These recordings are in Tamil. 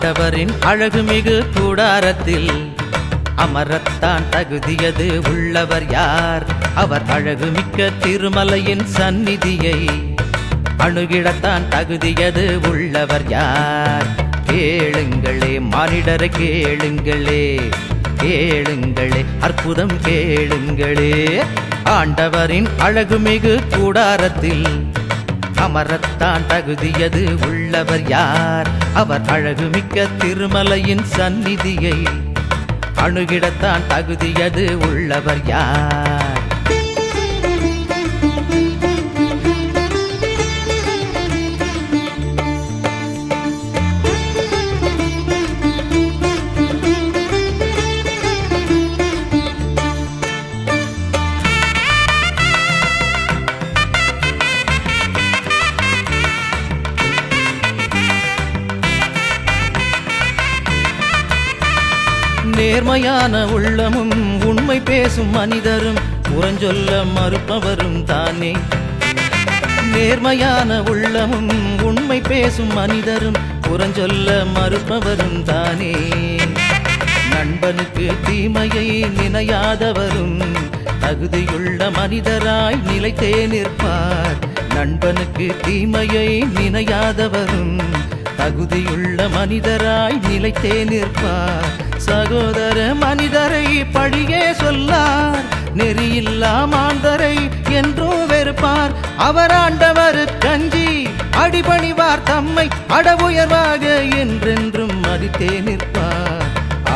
ஆண்டவரின் அழகுமிகு கூடாரத்தில் அமரத்தான் தகுதியது உள்ளவர் யார்? அவர் அழகுமிக்க திருமலையின் சந்நிதியை அணுகிடத்தான் தகுதியது உள்ளவர் யார்? கேளுங்களே மானிடரை கேளுங்களே, கேளுங்களே அற்புதம் கேளுங்களே. ஆண்டவரின் அழகுமிகு கூடாரத்தில் அமரத்தான் தகுதியது உள்ளவர் யார்? அவர் அழகுமிக்க திருமலையின் சந்நிதியை அணுகிடத்தான் தகுதியது உள்ளவர் யார்? நேர்மையான உள்ளமும் உண்மை பேசும் மனிதரும் புறஞ்சொல்ல மறுப்பவரும் தானே. நேர்மையான உள்ளமும் உண்மை பேசும் மனிதரும் புறஞ்சொல்ல மறுப்பவரும் தானே. நண்பனுக்கு தீமையை நினையாதவரும் தகுதியுள்ள மனிதராய் நிலைத்தே நிற்பார். நண்பனுக்கு தீமையை நினையாதவரும் தகுதியுள்ள மனிதராய் நிலைத்தே நிற்பார். சகோதர மனிதரை பழியே சொல்லார், நெறியில்லா மாந்தரை என்றும் வெறுப்பார். அவர் ஆண்டவர் கஞ்சி அடிபணிவார், தம்மை அடவுயர்வாக என்றென்றும் மதித்தே நிற்பார்.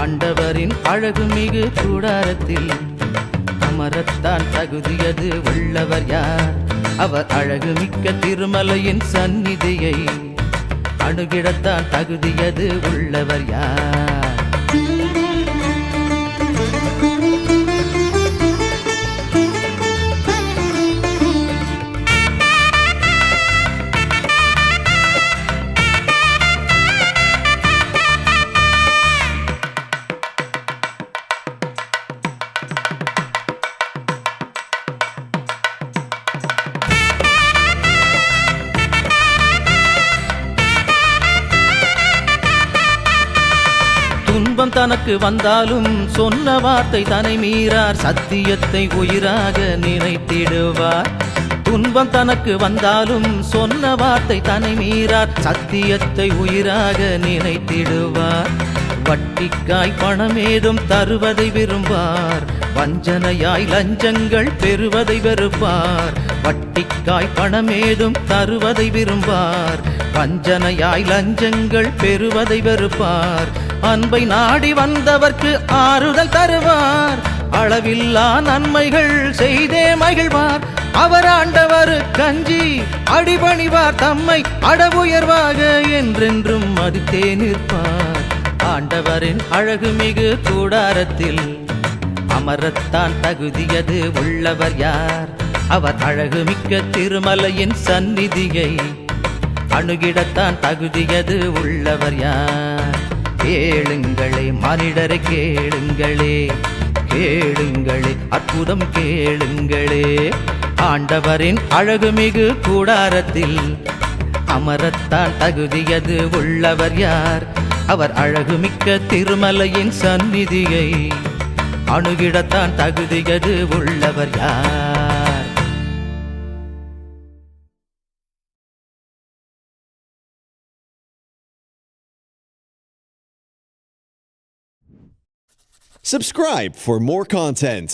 ஆண்டவரின் அழகுமிகு கூடாரத்தில் அமரத்தான் தகுதியது உள்ளவர் யார்? அவர் அழகுமிக்க திருமலையின் சந்நிதியை அணுகிடத்தான் தகுதியது உள்ளவர் யார்? துன்பம் தனக்கு வந்தாலும் சொன்ன வார்த்தை தன்னை மீறார், சத்தியத்தை உயிராக நினைத்திடுவார். துன்பம் தனக்கு வந்தாலும் சொன்ன வார்த்தை தன்னை மீறார், சத்தியத்தை உயிராக நினைத்திடுவார். வட்டிக்காய் பணமேதும் தருவதை விரும்பார், வஞ்சனையாய் லஞ்சங்கள் பெறுவதை வெறுப்பார். வட்டிக்காய் பணமேதும் தருவதை விரும்பார், வஞ்சனையாய் லஞ்சங்கள் பெறுவதை வெறுப்பார். அன்பை நாடி வந்தவர்க்கு ஆறுதல் தருவார், அளவில்லா நன்மைகள் செய்தே மகிழ்வார். அவர் ஆண்டவர் கஞ்சி அடிபணிவார், தம்மை அடவுயர்வாக என்றென்றும் மதித்தே நிற்பார். ஆண்டவரின் அழகுமிகு கூடாரத்தில் அமரத்தான் தகுதியது உள்ளவர் யார்? அவர் அழகுமிக்க திருமலையின் சந்நிதியை அணுகிடத்தான் தகுதியது உள்ளவர் யார்? கேளுங்களே மானிடரை கேளுங்களே, கேளுங்களே அற்புதம் கேளுங்களே. ஆண்டவரின் அழகுமிகு கூடாரத்தில் அமரத்தான் தகுதியது உள்ளவர் யார்? அவர் அழகுமிக்க திருமலையின் சந்நிதியை அணுகிடத்தான் தகுதியது உள்ளவர் யார்? Subscribe for more content.